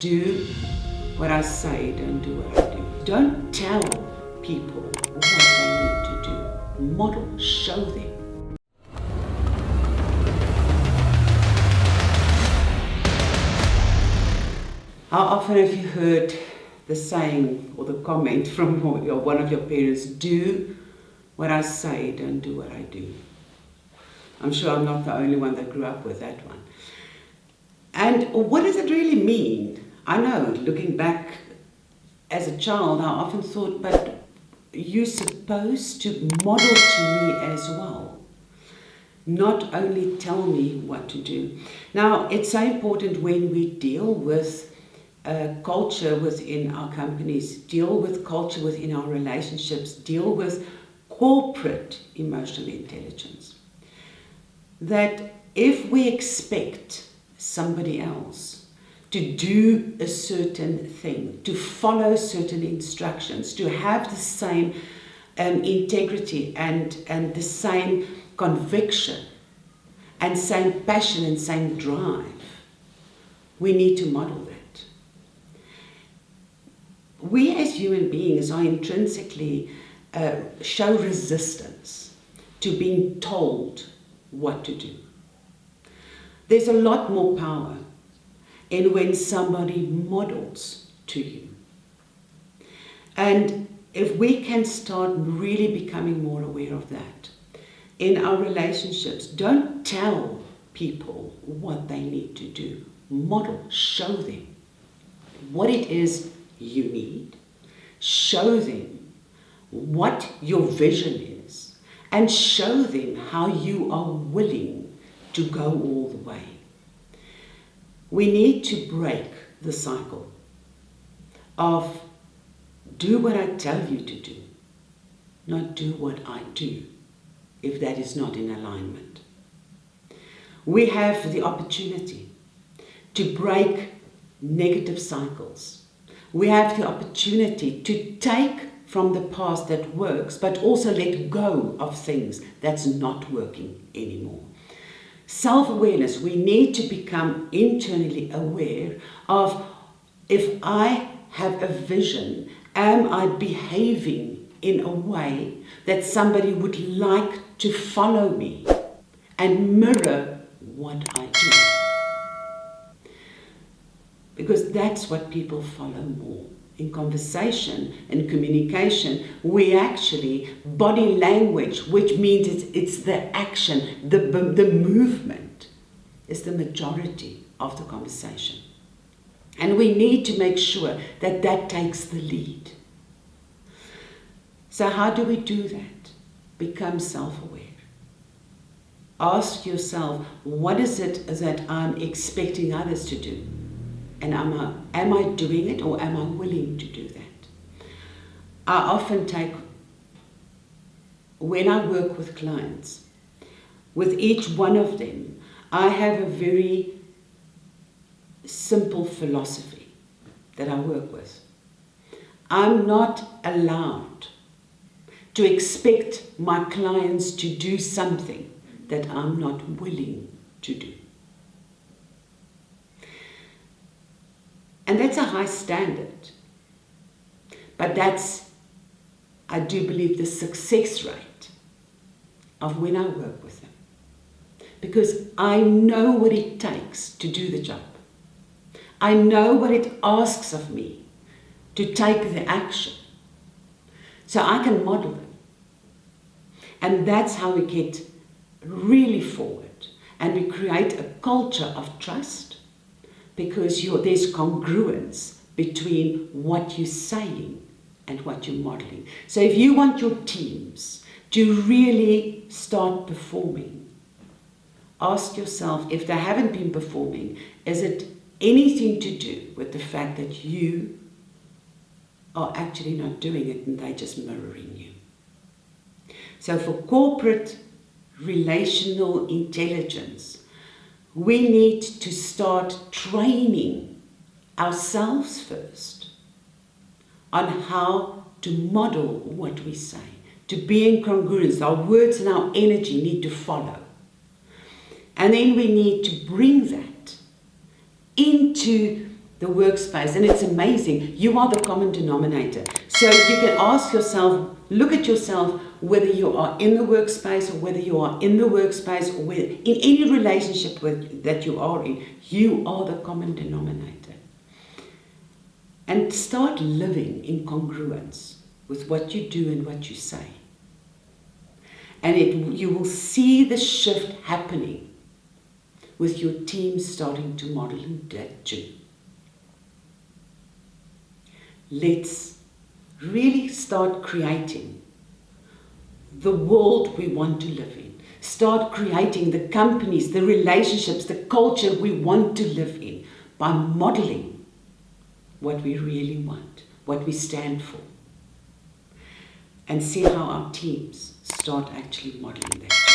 Do what I say, don't do what I do. Don't tell people what they need to do. Model, show them. How often have you heard the saying or the comment from one of your parents, do what I say, don't do what I do? I'm sure I'm not the only one that grew up with that one. And what does it really mean? I know, looking back as a child, I often thought, but you're supposed to model to me as well. Not only tell me what to do. Now, it's so important when we deal with culture within our companies, deal with culture within our relationships, deal with corporate emotional intelligence, that if we expect somebody else to do a certain thing, to follow certain instructions, to have the same integrity and the same conviction and same passion and same drive, we need to model that. We as human beings are intrinsically show resistance to being told what to do. There's a lot more power in when somebody models to you. And if we can start really becoming more aware of that in our relationships, don't tell people what they need to do. Model, show them what it is you need. Show them what your vision is, and show them how you are willing to go all the way. We need to break the cycle of do what I tell you to do, not do what I do, if that is not in alignment. We have the opportunity to break negative cycles. We have the opportunity to take from the past that works, but also let go of things that's not working anymore. Self-awareness, we need to become internally aware of, if I have a vision, am I behaving in a way that somebody would like to follow me and mirror what I do? Because that's what people follow more. In conversation and communication, we actually, body language, which means it's the action, the movement, is the majority of the conversation. And we need to make sure that that takes the lead. So how do we do that? Become self-aware. Ask yourself, what is it that I'm expecting others to do? And am I doing it, or am I willing to do that? I often take, when I work with clients, with each one of them, I have a very simple philosophy that I work with. I'm not allowed to expect my clients to do something that I'm not willing to do. And that's a high standard. But that's, I do believe, the success rate of when I work with them. Because I know what it takes to do the job. I know what it asks of me to take the action. So I can model them. And that's how we get really forward. And we create a culture of trust, because there's congruence between what you're saying and what you're modeling. So if you want your teams to really start performing, ask yourself, if they haven't been performing, is it anything to do with the fact that you are actually not doing it and they're just mirroring you? So for corporate relational intelligence, we need to start training ourselves first on how to model what we say, to be in congruence. Our words and our energy need to follow. And then we need to bring that into the workspace, and it's amazing. You are the common denominator. So you can ask yourself, look at yourself, whether you are in the workspace or whether you are in the workspace or in any relationship that you are in, you are the common denominator. And start living in congruence with what you do and what you say. And you will see the shift happening with your team starting to model that too. Let's really start creating the world we want to live in. Start creating the companies, the relationships, the culture we want to live in by modeling what we really want, what we stand for. And see how our teams start actually modeling that.